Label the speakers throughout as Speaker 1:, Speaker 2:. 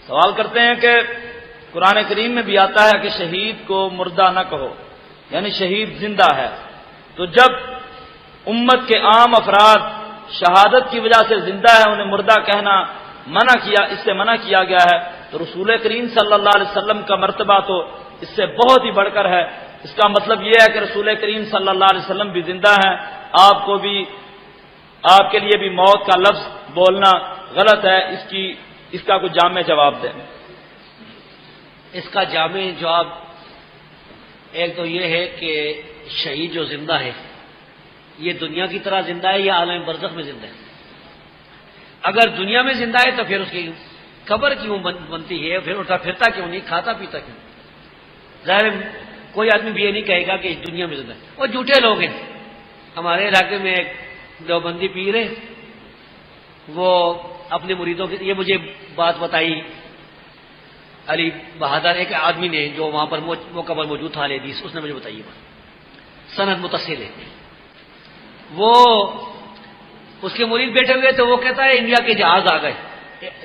Speaker 1: سوال کرتے ہیں کہ قرآن کریم میں بھی آتا ہے کہ شہید کو مردہ نہ کہو، یعنی شہید زندہ ہے، تو جب امت کے عام افراد شہادت کی وجہ سے زندہ ہے انہیں مردہ کہنا اس سے منع کیا گیا ہے، تو رسول کریم صلی اللہ علیہ وسلم کا مرتبہ تو اس سے بہت ہی بڑھ کر ہے۔ اس کا مطلب یہ ہے کہ رسول کریم صلی اللہ علیہ وسلم بھی زندہ ہیں، آپ کے لیے بھی موت کا لفظ بولنا غلط ہے۔ اس کا کوئی جامع جواب دیں۔
Speaker 2: اس کا جامع جواب ایک تو یہ ہے کہ شہید جو زندہ ہے یہ دنیا کی طرح زندہ ہے یا عالم برزخ میں زندہ ہے؟ اگر دنیا میں زندہ ہے تو پھر اس کی قبر کیوں بنتی ہے، پھر اٹھا پھرتا کیوں نہیں، کھاتا پیتا کیوں؟ ظاہر کوئی آدمی بھی یہ نہیں کہے گا کہ اس دنیا میں زندہ ہے، وہ جھوٹے لوگ ہیں۔ ہمارے علاقے میں ایک دیوبندی پیر ہے، وہ اپنے مریدوں کے، یہ مجھے بات بتائی علی بہادر ایک آدمی نے جو وہاں پر موقع پر موجود تھا، حدیث اس نے مجھے بتائی بات، سند متصل ہے۔ وہ اس کے مرید بیٹھے ہوئے تو وہ کہتا ہے انڈیا کے جہاز آ گئے،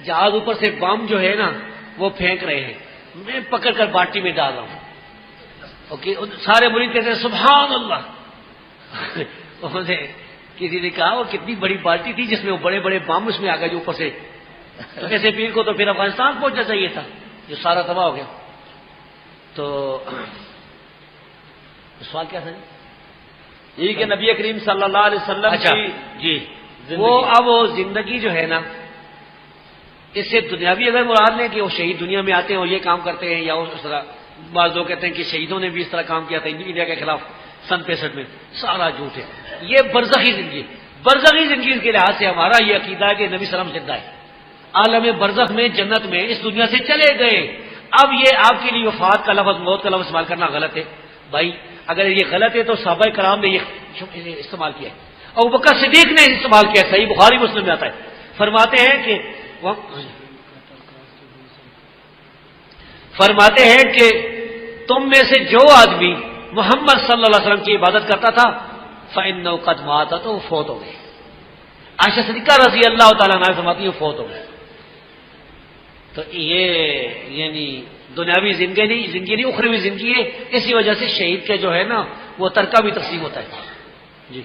Speaker 2: جہاز اوپر سے بم جو ہے نا وہ پھینک رہے ہیں، میں پکڑ کر باٹی میں ڈال رہا ہوں۔ اوکے، سارے مرید کہتے ہیں سبحان اللہ۔ کسی نے کہا وہ کتنی بڑی بالٹی تھی جس میں وہ بڑے بڑے بم اس میں آ گئے جو اوپر سے، ایسے پیر کو تو پھر افغانستان پہنچنا چاہیے تھا جو سارا تباہ ہو گیا۔ تو سوال کیا تھا
Speaker 1: یہ کہ نبی کریم صلی اللہ علیہ وسلم
Speaker 2: جی وہ اب وہ زندگی جو ہے نا، اس سے دنیاوی اگر مراد لیں کہ وہ شہید دنیا میں آتے ہیں اور یہ کام کرتے ہیں، یا اس طرح بعض لوگ کہتے ہیں کہ شہیدوں نے بھی اس طرح کام کیا تھا انڈیا کے خلاف سن 65 میں، سارا جھوٹ ہے۔ یہ برزخی زندگی، برزخی زندگی کے لحاظ سے ہمارا یہ عقیدہ ہے کہ نبی صلی اللہ علیہ وسلم زندہ ہے، عالم برزخ میں جنت میں اس دنیا سے چلے گئے۔ اب یہ آپ کے لیے وفات کا لفظ، موت کا لفظ استعمال کرنا غلط ہے بھائی۔ اگر یہ غلط ہے تو صحابہ کرام نے یہ استعمال کیا ہے، ابوبکر صدیق نے استعمال کیا ہے، صحیح بخاری مسلم میں آتا ہے۔ فرماتے ہیں کہ تم میں سے جو آدمی محمد صلی اللہ علیہ وسلم کی عبادت کرتا تھا فإنه قد مات، تو وہ فوت ہو گئے۔ عائشہ صدیقہ رضی اللہ تعالیٰ عنہا فرماتی ہے فوت ہو گئے۔ تو یہ یعنی دنیاوی زندگی نہیں، اخروی زندگی ہے۔ اسی وجہ سے شہید کے جو ہے نا وہ ترکہ بھی تقسیم ہوتا ہے۔ جی